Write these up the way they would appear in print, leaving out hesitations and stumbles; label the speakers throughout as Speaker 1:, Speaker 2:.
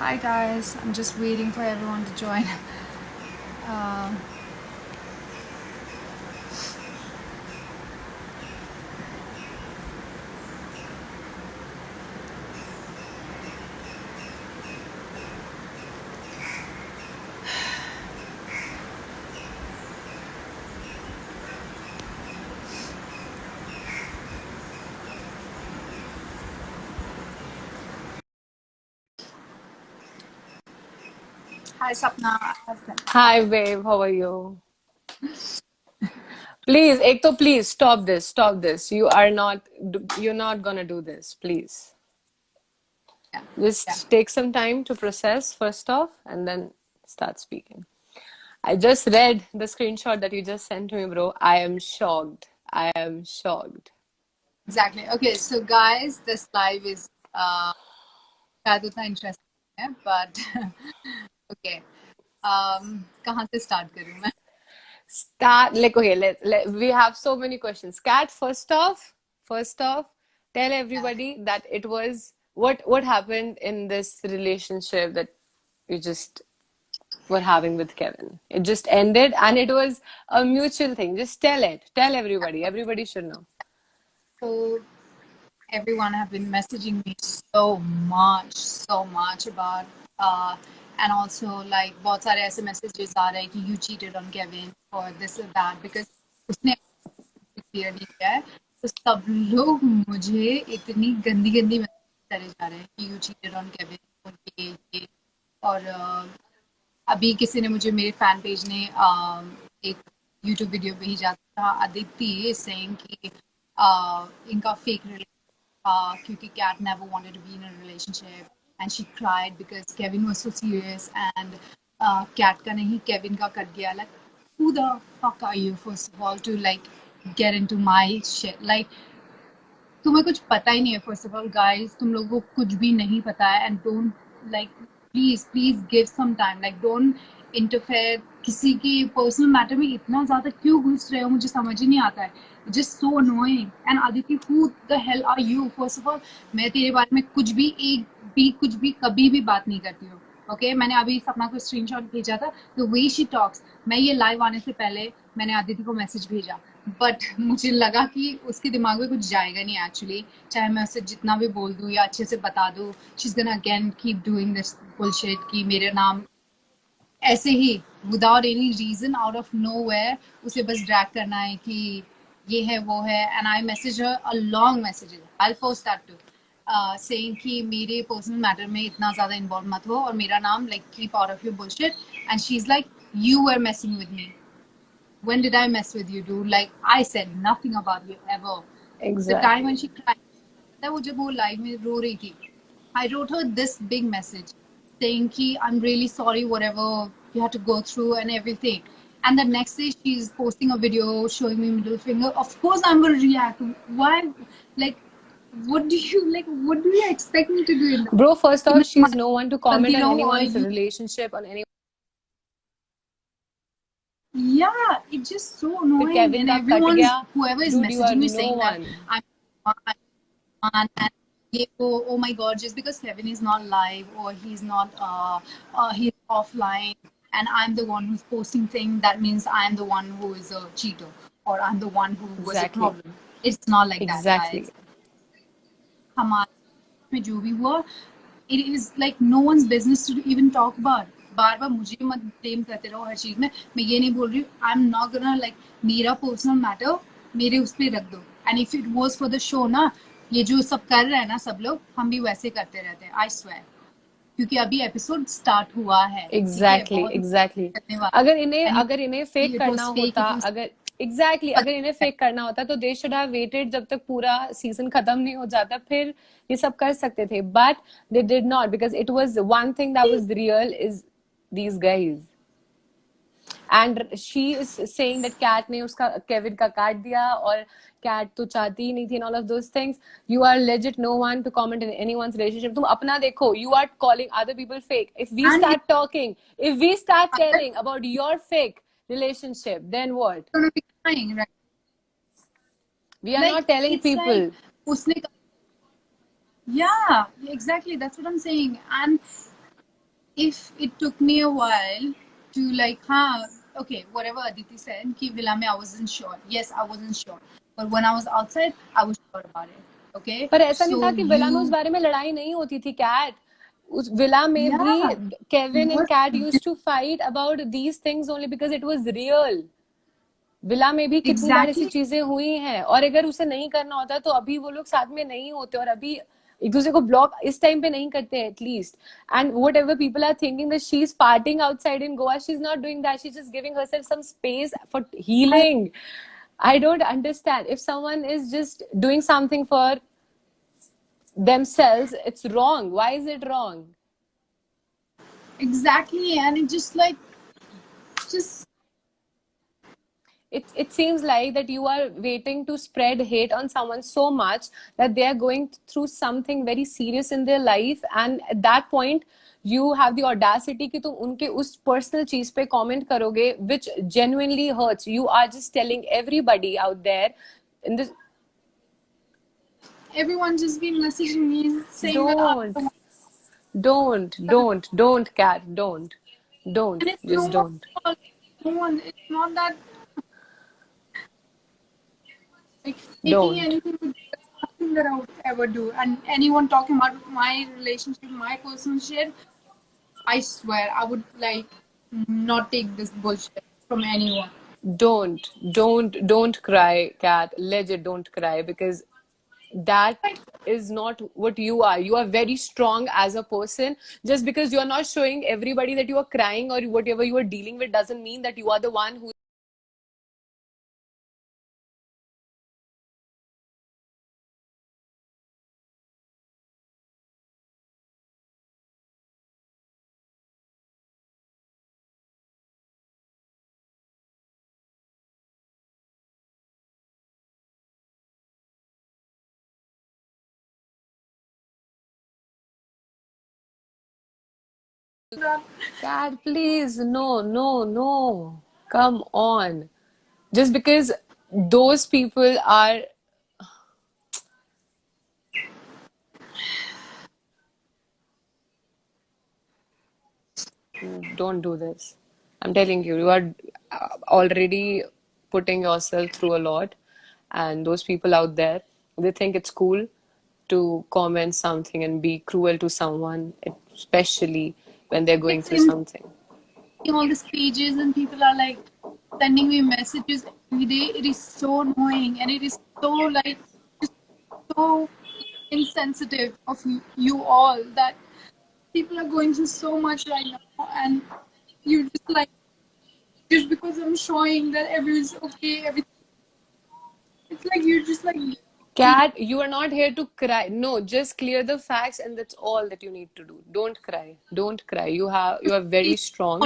Speaker 1: Hi guys, I'm just waiting for everyone to join. Um, Hi Sapna.
Speaker 2: Hi, babe. How are you? Please, Ekto, please stop this. Stop this. You're not gonna do this. Please.
Speaker 1: Yeah, yeah,
Speaker 2: Just take some time to process first off and then start speaking. I just read the screenshot that you just sent to me, bro. I am shocked. I am shocked.
Speaker 1: exactly. Okay, so guys, this live is शायद उतना interesting है, but okay. कहाँ से start करूँ मैं?
Speaker 2: Start like okay, we have so many questions. Kat, first off, tell everybody that it was what happened in this relationship that you just were having with Kevin. It just ended and it was a mutual thing. Just tell it. Tell everybody. Everybody should know.
Speaker 1: So everyone have been messaging me so much about and also like बहुत सारे ऐसे messages आ रहे हैं कि you cheated on Kevin or this or that because उसने clear नहीं किया है तो सब लोग मुझे इतनी गंदी गंदी मैसेज करे जा रहे हैं कि यू चीटेड ऑन केविन और ये और अभी किसी ने मुझे मेरे फैन पेज ने एक यूट्यूब वीडियो भेजा था अदिति सेइंग कि इनका फेक क्योंकि Kat never wanted to be in a relationship and she cried because Kevin was so serious and Kat का नहीं Kevin का कट गया like who the fuck are you first of all to like get into my shit like तुम्हें कुछ पता ही नहीं है first of all guys तुम लोगों को कुछ भी नहीं पता है and don't like please give some time like don't interfere किसी के पर्सनल मैटर में इतना ज्यादा क्यों घुस रहे हो मुझे समझ ही नहीं आता है just so annoying and Aditya who the hell are you first of all मैं तेरे बारे में कुछ भी एक भी कुछ भी कभी भी बात नहीं करती हूँ ओके मैंने अभी सपना को स्क्रीनशॉट भेजा था द वे शी टॉक्स मैं ये लाइव आने से पहले मैंने आदित्य को मैसेज भेजा बट मुझे लगा कि उसके दिमाग में कुछ जाएगा नहीं एक्चुअली चाहे मैं उसे जितना भी बोल दूँ या अच्छे से बता दूँ she is gonna again keep doing this bullshit कि मेरे नाम ऐसे ही without any reason out of nowhere उसे बस ड्रैग करना है कि ये है वो है and I message her a long message I post that too saying कि मेरे पर्सनल मैटर में इतना ज्यादा इन्वॉल्व मत हो और मेरा नाम like keep out of your bullshit and she is like you were messing with me. When did I mess with you, dude? Like, I said nothing about you ever. The time when
Speaker 2: Exactly.
Speaker 1: she cried, that was जब वो live में रो रही थी. I wrote her this big message saying कि I'm really sorry whatever you had to go through and everything. And the next day she's posting a video showing me middle finger. Of course I'm gonna react. Why? Like, what do you like? What do you expect me to do in that?
Speaker 2: Bro, first
Speaker 1: कि
Speaker 2: off,
Speaker 1: मैं
Speaker 2: she's no one to comment
Speaker 1: गलती
Speaker 2: on
Speaker 1: रहूं or
Speaker 2: anyone's
Speaker 1: you
Speaker 2: relationship, on any
Speaker 1: yeah, it's just so annoying.
Speaker 2: Kevin
Speaker 1: And
Speaker 2: का cut
Speaker 1: everyone's
Speaker 2: गया.
Speaker 1: whoever is
Speaker 2: Dude, you are
Speaker 1: messaging me
Speaker 2: no
Speaker 1: saying that
Speaker 2: one.
Speaker 1: I'm on and oh my god, just because Kevin is not live or he's not he's offline and I'm the one who's posting things, that means I'm the one who is a cheater or I'm the one who was a
Speaker 2: Exactly.
Speaker 1: problem. It's not like that,
Speaker 2: Exactly.
Speaker 1: guys. हमारे में जो भी हुआ it is like no one's business to even talk about. बार बार मुझे मत blame करते रहो हर चीज में मैं ये नहीं बोल रही हूँ I am not gonna like मेरा पर्सनल मैटर मेरे उस पर रख दो and if it was for the show ना ये जो सब कर रहे हैं ना सब लोग हम भी वैसे करते रहते हैं आई स्वेयर क्योंकि अभी एपिसोड स्टार्ट हुआ है ठीक है
Speaker 2: एग्जैक्टली
Speaker 1: बहुत
Speaker 2: एग्जैक्टली
Speaker 1: करने वाला एंड
Speaker 2: अगर इन्हें फेक
Speaker 1: इट
Speaker 2: करना
Speaker 1: वाज फेक
Speaker 2: होता
Speaker 1: इट वाज
Speaker 2: अगर एग्जैक्टली अगर इन्हें फेक करना होता तो दे शुड हैव वेटेड जब तक पूरा सीजन खत्म नहीं हो जाता फिर ये सब कर सकते थे but they did not because it was one thing that was real is these guys and she is saying that Kat ने उसका केविन का काट दिया और कैट तो चाहती ही नहीं थी all of those things you are legit no one to comment in anyone's relationship तुम अपना देखो you are calling other people fake if we
Speaker 1: and
Speaker 2: start talking if we start telling about your fake relationship then what
Speaker 1: gonna be crying right
Speaker 2: we are
Speaker 1: like
Speaker 2: not telling
Speaker 1: it's like
Speaker 2: people
Speaker 1: उसने yeah exactly that's what I'm saying and if it took me a while to like, okay, whatever Aditi said, ki Villa mein I wasn't sure. Yes, I wasn't sure. But when I was outside, I was sure about it. Okay?
Speaker 2: पर ऐसा नहीं
Speaker 1: So
Speaker 2: था कि villa में उस
Speaker 1: you,
Speaker 2: बारे में लड़ाई नहीं होती थी कैट. उस विला में भी
Speaker 1: yeah,
Speaker 2: Kevin and
Speaker 1: what,
Speaker 2: Kat used to fight about these things only because it was real. Villa में भी कितनी बार ऐसी
Speaker 1: exactly,
Speaker 2: चीजें हुई हैं, और अगर उसे नहीं करना होता तो अभी वो लोग साथ में नहीं होते, और अभी एक दूसरे को ब्लॉक इस टाइम पे नहीं करते at least. And whatever people are thinking that she is partying outside in Goa, she is not doing that, she is just giving herself some space for healing. I don't understand. If someone is just doing something for themselves, it's wrong. Why is it wrong?
Speaker 1: exactly, and it just
Speaker 2: It seems like that you are waiting to spread hate on someone so much that they are going through something very serious in their life, and at that point you have the audacity कि तुम उनके उस personal चीज पे comment करोगे, which genuinely hurts. You are just telling everybody out there in this.
Speaker 1: everyone just been messaging me saying that I
Speaker 2: Don't,
Speaker 1: don't
Speaker 2: don't, Cat, don't,
Speaker 1: and it's no
Speaker 2: just
Speaker 1: one,
Speaker 2: don't,
Speaker 1: no one. It's not that like taking
Speaker 2: don't.
Speaker 1: anything to nothing that I would ever do. And anyone talking about my relationship, my personal shit, I swear I would like not take this bullshit from anyone.
Speaker 2: Don't cry, Cat. Legit, don't cry, because that is not what you are. You are very strong as a person. Just because you are not showing everybody that you are crying or whatever you are dealing with doesn't mean that you are the one who. Cat, please, no. Come on. Just because those people are. Don't do this. I'm telling you, you are already putting yourself through a lot. And those people out there, they think it's cool to comment something and be cruel to someone, especially when they're going
Speaker 1: It's
Speaker 2: through
Speaker 1: in
Speaker 2: something.
Speaker 1: all these pages and people are like sending me messages every day. It is so annoying and it is so like just so insensitive of you all that people are going through so much right now and you just like just because I'm showing that everything's okay, everything it's like you're just like
Speaker 2: Cat, you are not here to cry. No, just clear the facts, and that's all that you need to do. Don't cry. Don't cry. You are very strong.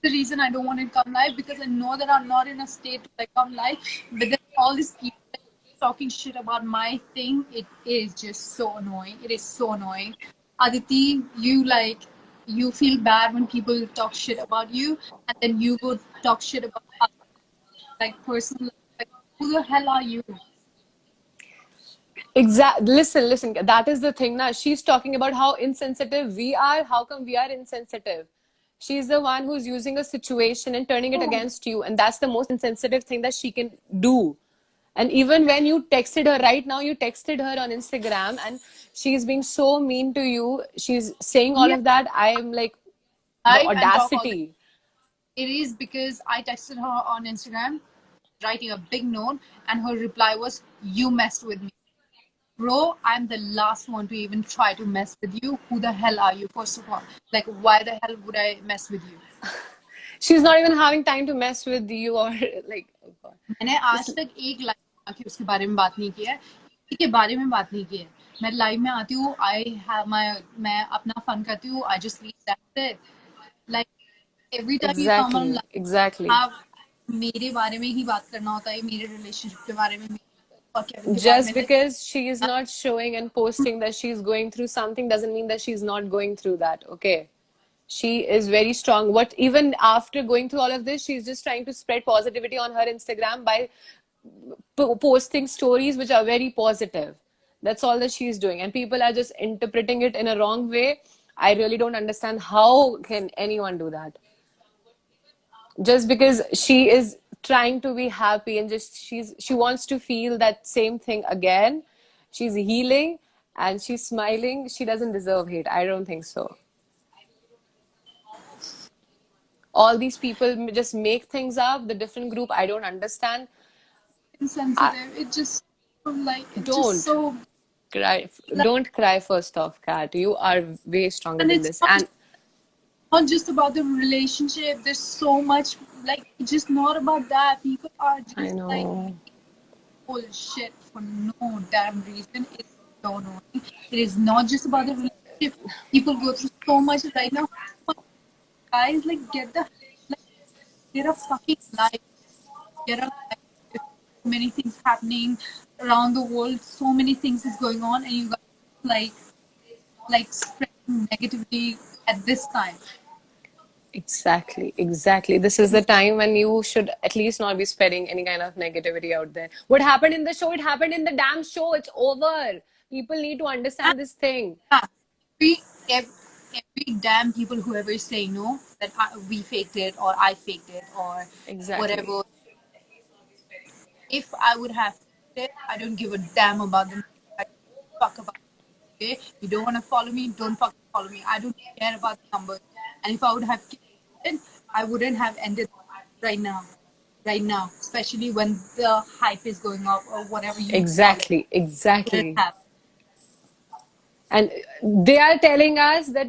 Speaker 1: the reason I don't want to come live because I know that I'm not in a state to like come live. But then all these people talking shit about my thing, it is just so annoying. It is so annoying. Aditi, you like you feel bad when people talk shit about you, and then you go talk shit about us, like personal. Like, who the hell are you?
Speaker 2: Listen. That is the thing. Now she's talking about how insensitive we are. How come we are insensitive? She's the one who's using a situation and turning it
Speaker 1: Oh,
Speaker 2: against you, and that's the most insensitive thing that she can do. And even when you texted her right now, you texted her on Instagram, and she's being so mean to you. She's saying all
Speaker 1: yeah,
Speaker 2: of that. I am like, the
Speaker 1: live and talk all the.
Speaker 2: audacity.
Speaker 1: It is because I texted her on Instagram, writing a big note, and her reply was, "You messed with me." Bro, I'm the last one to even try to mess with you. Who the hell are you, first of all? Like, why the hell would I mess with you?
Speaker 2: She's not even having time to mess with you or like, oh God.
Speaker 1: मैंने आज तक एक live आके उसके बारे में बात नहीं की है, किसी के बारे में बात नहीं की है. मैं लाइव में आती हूँ, मैं अपना फन करती हूँ, I just leave that's it. Like every time you come on live,
Speaker 2: Exactly.
Speaker 1: आप मेरे बारे में ही बात करना होता है, मेरे रिलेशनशिप के बारे में और केविन के बारे
Speaker 2: Just
Speaker 1: में. Like,
Speaker 2: because she is not showing and posting that she's going through something doesn't mean that she's not going through that. Okay. She is very strong. What even after going through all of this, she's just trying to spread positivity on her Instagram by posting stories which are very positive. That's all that she's doing, and people are just interpreting it in a wrong way. I really don't understand how can anyone do that. Just because she is trying to be happy and just she wants to feel that same thing again. She's healing and she's smiling. She doesn't deserve hate. I don't think so. All these people just make things up. The different group, I don't understand.
Speaker 1: Insensitive. It just like it just
Speaker 2: Don't
Speaker 1: so
Speaker 2: cry.
Speaker 1: like,
Speaker 2: Don't cry first off, Kat. You are way stronger
Speaker 1: and
Speaker 2: than
Speaker 1: it's
Speaker 2: this. And
Speaker 1: not just about the relationship. There's so much like it's just not about that. People are
Speaker 2: I
Speaker 1: just like
Speaker 2: know.
Speaker 1: bullshit for no damn reason. It's so annoying. It is not just about the relationship. People go through so much right now. Guys, like like get a fucking life. Get a life. There's so many things happening around the world. So many things is going on, and you guys like spreading negativity at this time.
Speaker 2: Exactly, exactly. This is the time when you should at least not be spreading any kind of negativity out there. What happened in the show, it happened in the damn show. It's over. People need to
Speaker 1: And
Speaker 2: understand this thing.
Speaker 1: yeah, every, every, every damn people whoever is saying no that we faked it or I faked it or
Speaker 2: Exactly.
Speaker 1: whatever. If I would have faked it, I don't give a damn about them. I don't fuck about it. Okay? You don't want to follow me, don't fucking follow me. I don't care about the numbers. And if I would have kept it, I wouldn't have ended right now. Right now, especially when the hype is going up or whatever you call it.
Speaker 2: Exactly,
Speaker 1: Wouldn't
Speaker 2: exactly.
Speaker 1: have.
Speaker 2: And they are telling us that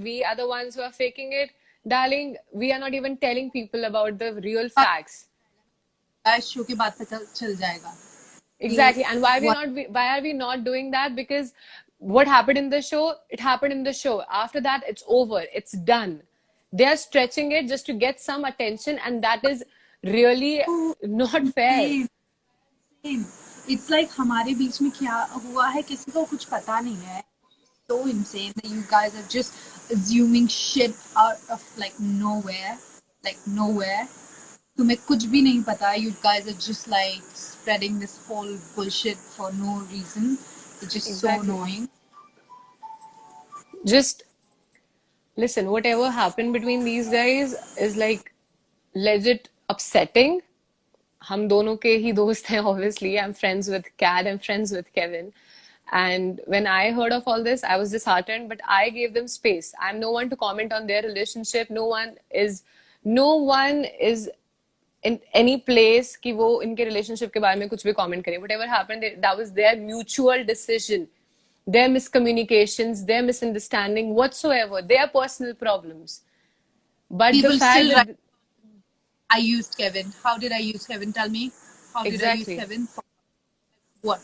Speaker 2: we are the ones who are faking it. Darling, we are not even telling people about the real facts.
Speaker 1: Show के बाद पता चल जाएगा कि
Speaker 2: Exactly. And why are we not doing that? Because what happened in the show, it happened in the show. After that, it's over. It's done. They are stretching it just to get some attention, and that is really not fair.
Speaker 1: what It's like हमारे बीच में क्या हुआ है किसी को कुछ पता नहीं है. So insane that you guys are just assuming shit out of like nowhere. तुम्हें कुछ भी नहीं पता. You guys are just like spreading this whole bullshit for no reason. It's just so
Speaker 2: Exactly.
Speaker 1: annoying.
Speaker 2: Just listen, whatever happened between these guys is like legit upsetting. हम दोनों के ही दोस्त हैं obviously. I'm friends with Kat, I'm friends with Kevin. And when I heard of all this, I was disheartened, but I gave them space. I'm no one to comment on their relationship. No one is in any place कि वो इनके relationship के बारे में कुछ भी comment करे. Whatever happened, that was their mutual decision. Their miscommunications, their misunderstanding, whatsoever, their personal problems. But the
Speaker 1: People
Speaker 2: fact
Speaker 1: still
Speaker 2: that
Speaker 1: I used Kevin. How did I use Kevin? Tell me. How did I use
Speaker 2: exactly.
Speaker 1: Kevin? For what?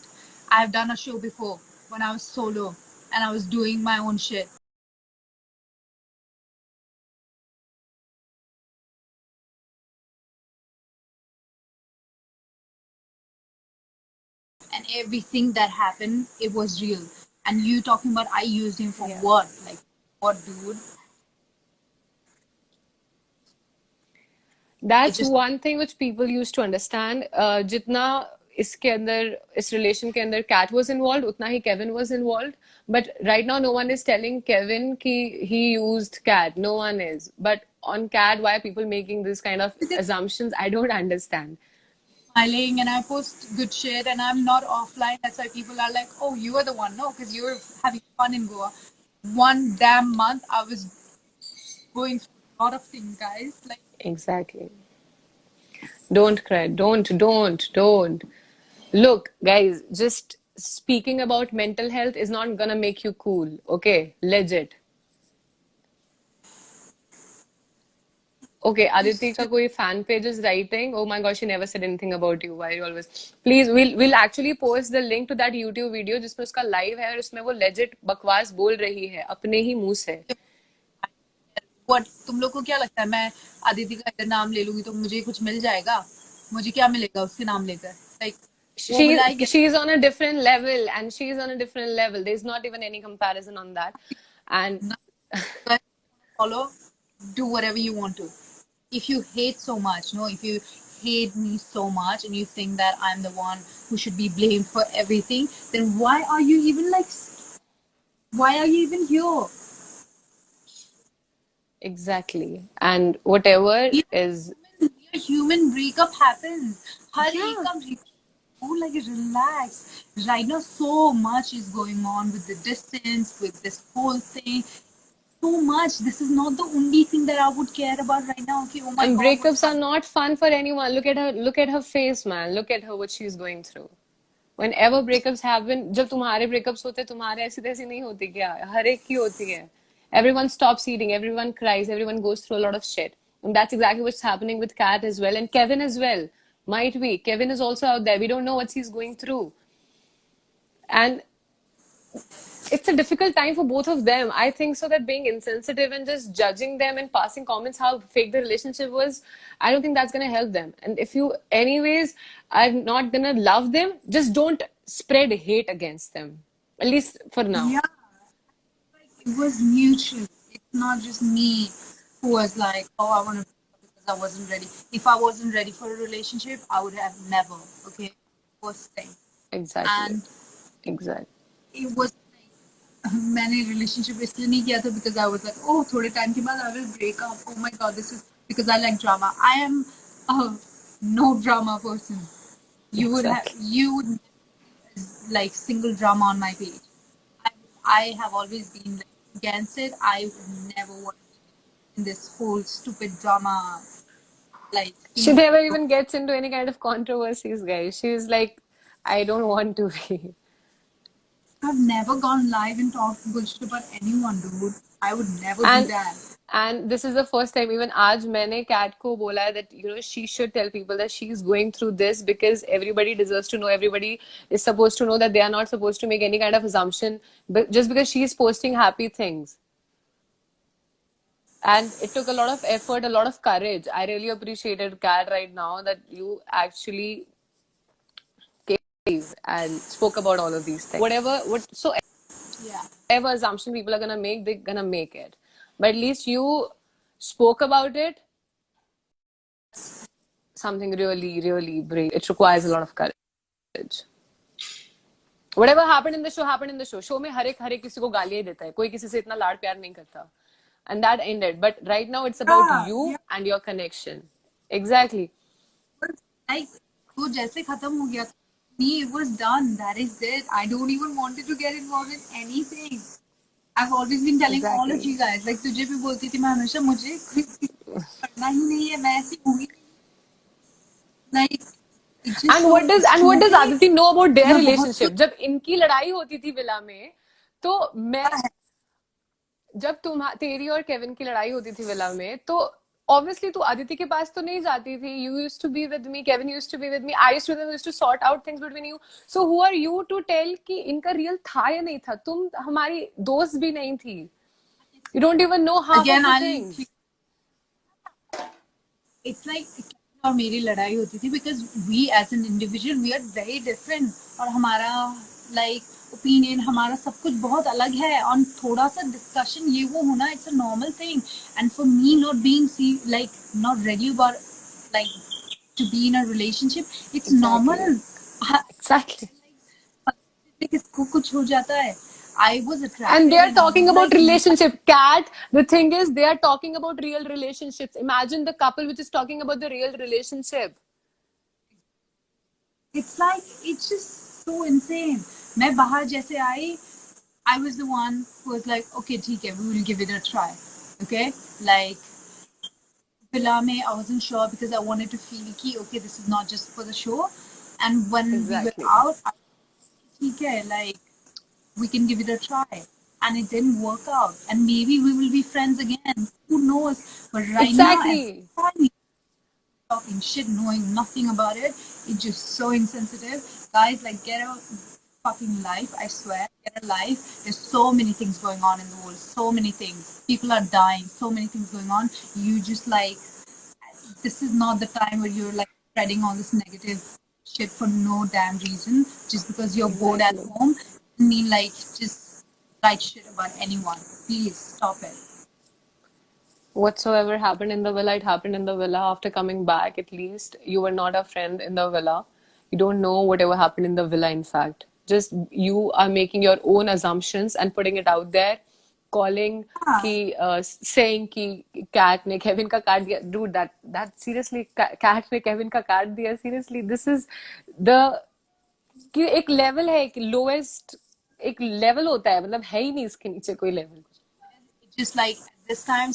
Speaker 1: I have done a show before when I was solo and I was doing my own shit. And everything that happened, it was real. And you talking about I used him for
Speaker 2: Yeah.
Speaker 1: what? Like, what, dude? It
Speaker 2: That's
Speaker 1: just
Speaker 2: one thing which people used to understand. जितना इसके अंदर इस relation के अंदर Kat was involved, उतना ही Kevin was involved. But right now, no one is telling Kevin कि he used Kat. No one is. But on Kat, why are people making this kind of assumptions? I don't understand.
Speaker 1: smiling and I post good shit and I'm not offline. That's why people are like, oh, you are the one. No, because you were having fun in Goa. One damn month, I was going through a lot of things, guys. Like,
Speaker 2: Exactly. Don't cry. Don't. Look, guys, just speaking about mental health is not gonna make you cool, okay? Legit. Okay, Aditi ka koi fan page is writing. Oh my gosh, she never said anything about you. Why are you always? Please, we'll actually post the link to that YouTube video जिसमें उसका live है और उसमें वो legit बकवास बोल रही है अपने ही मुंह से.
Speaker 1: what तुम लोग को क्या लगता है मैं आदिति का अगर नाम ले लूंगी तो मुझे कुछ मिल जाएगा मुझे क्या मिलेगा उसके नाम लेकर लाइक वो
Speaker 2: She
Speaker 1: बुलाई
Speaker 2: she's on a different level and she's on a different level. There's not even any comparison on that. And
Speaker 1: follow do whatever you want to if you hate so much no if you hate me so much and you think that I'm the one who should be blamed for everything then why are you even here
Speaker 2: Exactly. And whatever
Speaker 1: We
Speaker 2: is,
Speaker 1: are human breakup happens. Har ek
Speaker 2: yeah,
Speaker 1: ka breakup. Oh, like relax. Right now, so much is going on with the distance, with this whole thing. So much. This is not the only thing that I would care about right now. Okay, oh my
Speaker 2: and
Speaker 1: God, what's
Speaker 2: breakups are
Speaker 1: happening?
Speaker 2: not fun for anyone. Look at her face, man. Look at her, what she's going through. Whenever breakups happen, जब तुम्हारे breakups होते हैं, तुम्हारे ऐसी तैसी नहीं होती क्या? हर एक की होती है. Everyone stops eating, everyone cries, everyone goes through a lot of shit. And that's exactly what's happening with Kat as well, and Kevin as well. Might be. Kevin is also out there. We don't know what he's going through. And it's a difficult time for both of them. I think so that being insensitive and just judging them and passing comments how fake the relationship was, I don't think that's gonna help them. And if you, anyways, I'm not gonna love them, just don't spread hate against them. At least for now.
Speaker 1: Yeah, like it was mutual. It's not just me who was like, oh, I want to because I wasn't ready. If I wasn't ready for a relationship, I would have never. Okay, first thing.
Speaker 2: Exactly.
Speaker 1: And
Speaker 2: Exactly.
Speaker 1: it was like मैंने relationship इसलिए नहीं किया था because I was like, oh, थोड़े time के बाद I will break up. Oh my God, this is because I like drama. I am a no drama person.
Speaker 2: Exactly.
Speaker 1: You would like single drama on my page. I, I have always been like, against it. I would never want to be in this whole stupid drama like
Speaker 2: She
Speaker 1: scene.
Speaker 2: never even gets into any kind of controversies, guys. She's like, I don't want to be.
Speaker 1: I've never gone live and talked bullshit about anyone, dude. I would never do
Speaker 2: And
Speaker 1: that.
Speaker 2: and this is the first time even आज मैंने Kat को बोला है that you know she should tell people that she's going through this because everybody deserves to know, everybody is supposed to know that they are not supposed to make any kind of assumption but just because she's posting happy things. And it took a lot of effort, a lot of courage. I really appreciated Kat right now that you actually came and spoke about all of these things. Whatsoever
Speaker 1: Yeah.
Speaker 2: assumption people are gonna make, they're gonna make it. But at least you spoke about it. Something really, really brave. It requires a lot of courage. Whatever happened in the show happened in the show. Show में हर एक किसी को गालियां ही देता है. कोई किसी से इतना लाड प्यार नहीं करता. And that ended. But right now it's about
Speaker 1: Yeah,
Speaker 2: you
Speaker 1: yeah.
Speaker 2: and your connection. Exactly.
Speaker 1: But like वो जैसे खत्म हो गया me, it was done. That is it. I don't even wanted to get involved in anything. I've always been telling all of
Speaker 2: Exactly.
Speaker 1: you guys. Like तुझे भी बोलती थी मैं हमेशा मुझे कुछ करना ही नहीं है मैं ऐसी हुई like it's just
Speaker 2: And
Speaker 1: so
Speaker 2: what does
Speaker 1: stupid.
Speaker 2: Aditi know about their
Speaker 1: मैं बहुत
Speaker 2: relationship?
Speaker 1: कुछ
Speaker 2: जब इनकी लड़ाई होती थी विला में, तो मैं
Speaker 1: है
Speaker 2: जब तेरी और केविन की लड़ाई होती थी विला में तो obviously तू आदित्य के पास तो नहीं जाती थी. You used to be with me, Kevin used to be with me, I used to sort out things between you. So who are you to tell कि इनका real था या नहीं था? तुम हमारी दोस्त भी नहीं थी. You don't even know half of
Speaker 1: again
Speaker 2: the
Speaker 1: I'll
Speaker 2: things.
Speaker 1: it's like और मेरी लड़ाई होती थी because we as an individual we are very different और हमारा like opinion हमारा सब कुछ बहुत अलग है और थोड़ा सा discussion ये वो होना it's a normal thing and for me not being like not ready about like to be in a relationship it's
Speaker 2: Exactly.
Speaker 1: normal
Speaker 2: Exactly.
Speaker 1: किसको कुछ हो जाता है I was
Speaker 2: And they
Speaker 1: attracted
Speaker 2: are
Speaker 1: and I
Speaker 2: talking
Speaker 1: was
Speaker 2: about
Speaker 1: like
Speaker 2: relationship. Cat, the thing is, they are talking about real relationships. Imagine the couple which is talking about the real relationship.
Speaker 1: it's like it's just so insane मैं बाहर जैसे आई I was the one who was like okay ठीक है we will give it a try okay like Villa में I wasn't sure because I wanted to feel कि okay this is not just for the show and when we were
Speaker 2: Exactly.
Speaker 1: out I ठीक है like we can give it a try and it didn't work out and maybe we will be friends again who knows but right now every
Speaker 2: Exactly.
Speaker 1: time we talking shit, knowing nothing about it. It's just so insensitive. Guys, like, get a fucking life, I swear. Get a life. There's so many things going on in the world. So many things. People are dying. So many things going on. You just, like, this is not the time where you're, like, spreading all this negative shit for no damn reason. Just because you're bored at
Speaker 2: Exactly.
Speaker 1: home. I mean, like, just write shit about anyone. Please stop it.
Speaker 2: Whatsoever happened in the villa, it happened in the villa. After coming back, at least you were not a friend in the villa. You don't know whatever happened in the villa, in fact. Just you are making your own assumptions and putting it out there. calling
Speaker 1: हाँ.
Speaker 2: कि saying कि cat ने Kevin का काट दिया. Dude, that seriously cat ने Kevin का काट दिया. Seriously, this is the कि एक लेवल है, एक लोएस्ट एक लेवल होता है, मतलब है ही नहीं इसके नीचे कोई level.
Speaker 1: Just like this time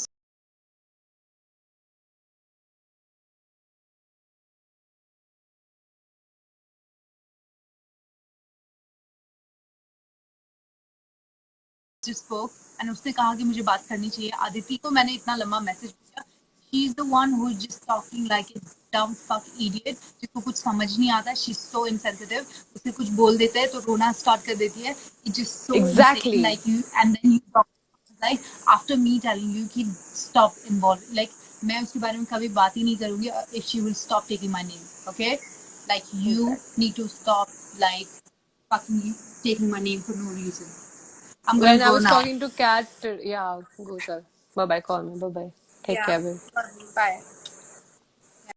Speaker 1: just spoke and उसने कहा कि मुझे बात करनी चाहिए. आदिति को मैंने इतना लंबा मैसेज भेजा. She is the one who is just talking like a dumb fuck idiot, जिसको कुछ समझ नहीं आता. She's so insensitive. उसे कुछ बोल देते हैं तो रोना स्टार्ट कर देती है. It's just so
Speaker 2: Exactly.
Speaker 1: insane. Like you, and then you talk like after me telling you कि stop involved. Like मैं उसके बारे में कभी बात ही नहीं करूँगी if she will stop taking my name. Okay? Like you
Speaker 2: Exactly.
Speaker 1: need to stop like fucking taking my name for no reason. I'm gonna
Speaker 2: When I
Speaker 1: go
Speaker 2: was
Speaker 1: now.
Speaker 2: talking to Kat, yeah, go, sir. Bye bye, call me. Bye bye. Take
Speaker 1: Yeah.
Speaker 2: care, babe.
Speaker 1: Bye.